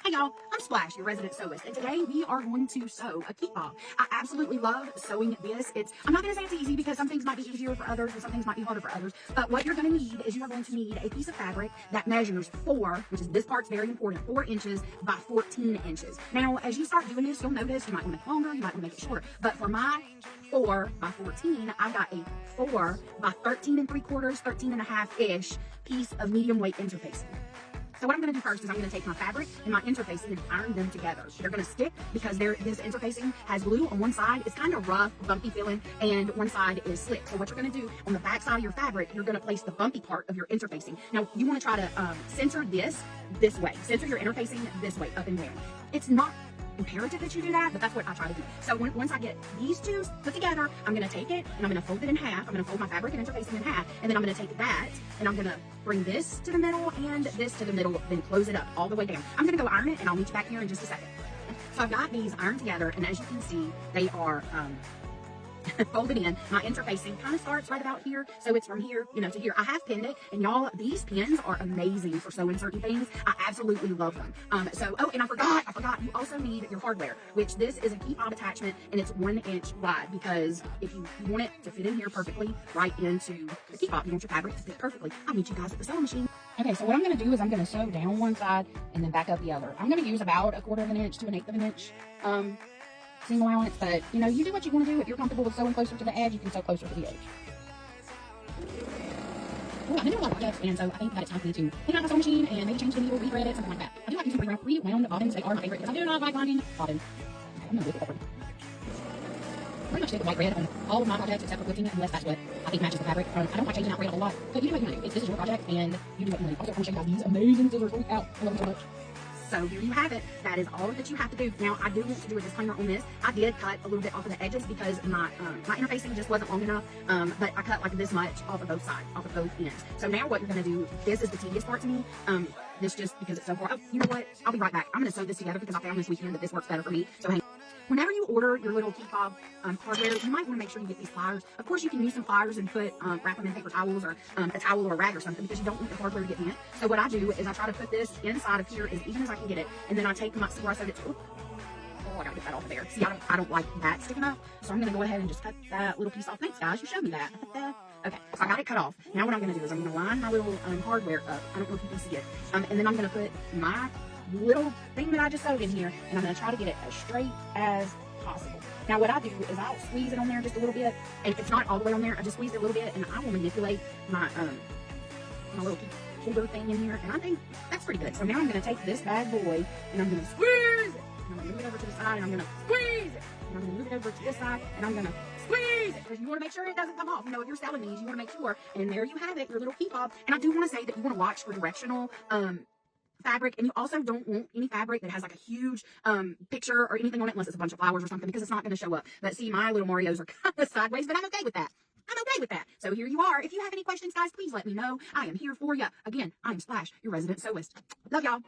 Hey y'all, I'm Splash, your resident sewist, and today we are going to sew a key fob. I absolutely love sewing this. I'm not going to say it's easy because some things might be easier for others and some things might be harder for others, but what you're going to need is you are going to need a piece of fabric that measures 4, which is this part's very important, 4 inches by 14 inches. Now, as you start doing this, you'll notice you might want to make it longer, you might want to make it shorter, but for my 4 by 14, I've got a 4 by 13 3/4, 13 and a half-ish piece of medium weight interfacing. So what I'm going to do first is I'm going to take my fabric and my interfacing and iron them together. They're going to stick because this interfacing has glue on one side. It's kind of rough, bumpy feeling, and one side is slick. So what you're going to do on the back side of your fabric, you're going to place the bumpy part of your interfacing. Now, you want to try to center this way. Center your interfacing this way, up and down. It's not imperative that you do that, but that's what I try to do. So once I get these two put together, I'm going to take it and I'm going to fold it in half. I'm going to fold my fabric and interfacing in half, and then I'm going to take that and I'm going to bring this to the middle and this to the middle, then close it up all the way down. I'm going to go iron it and I'll meet you back here in just a second. So I've got these ironed together, and as you can see, they are folded in. My interfacing kind of starts right about here, so it's from here, to here. I have pinned it, and y'all, these pins are amazing for sewing certain things. I absolutely love them. Oh, and I forgot, you also need your hardware, which this is a key fob attachment, and it's 1 inch wide, because if you want it to fit in here perfectly, right into the key fob, you want your fabric to fit perfectly. I'll meet you guys at the sewing machine. Okay, so what I'm going to do is I'm going to sew down one side and then back up the other. I'm going to use about 1/4 of an inch to 1/8 of an inch seam allowance, but you do what you want to do. If you're comfortable with sewing closer to the edge, you can sew closer to the edge. Ooh, I've been doing a lot of projects, and so I think that it's time for me to clean out my sewing machine and maybe change the needle, rethread it, something like that. I do like using pre-wound bobbins. They are my favorite because I do not like binding bobbins. Okay, I'm going to whip it over. Pretty much stick with white thread on all of my projects except for quilting, unless that's what I think matches the fabric. I don't like changing out thread a whole lot, but you do what you want to do. This is your project, and you do what you want to do. Also, I want to show you guys these amazing scissors. Holy cow, I love them so much. So here you have it. That is all that you have to do. Now, I do want to do a disclaimer on this. I did cut a little bit off of the edges because my interfacing just wasn't long enough, but I cut like this much off of both sides, off of both ends. So now what you're going to do, this is the tedious part to me. This just because it's so far. Oh, you know what? I'll be right back. I'm going to sew this together because I found this weekend that this works better for me. So hang on. Whenever you order your little key fob hardware, you might want to make sure you get these pliers. Of course, you can use some pliers and wrap them in paper towels or a towel or a rag or something, because you don't want the hardware to get bent. So what I do is I try to put this inside of here as even as I can get it, and then I take my, see where I sewed it to. Oh, I gotta get that off of there. See, I don't like that sticking up, so I'm gonna go ahead and just cut that little piece off. Thanks, guys, you showed me that. Okay, so I got it cut off. Now what I'm gonna do is I'm gonna line my little hardware up. I don't know if you can see it. And then I'm gonna put my little thing that I just sewed in here, and I'm gonna try to get it as straight as possible. Now what I do is I'll squeeze it on there just a little bit, and if it's not all the way on there, I just squeeze it a little bit, and I will manipulate my my little holder thing in here, and I think that's pretty good. So now I'm going to take this bad boy and I'm going to squeeze it, and I'm going to move it over to the side, and I'm going to squeeze it, and I'm going to move it over to this side, and I'm going to squeeze it, because you want to make sure it doesn't come off. If you're selling these, you want to make sure. And there you have it, your little key fob. And I do want to say that you want to watch for directional fabric, and you also don't want any fabric that has like a huge picture or anything on it, unless it's a bunch of flowers or something, because it's not going to show up. But see, my little Marios are kind of sideways, but I'm okay with that. I'm okay with that. So here you are. If you have any questions, guys, please let me know. I am here for you. Again, I am Splash, your resident sewist. Love y'all.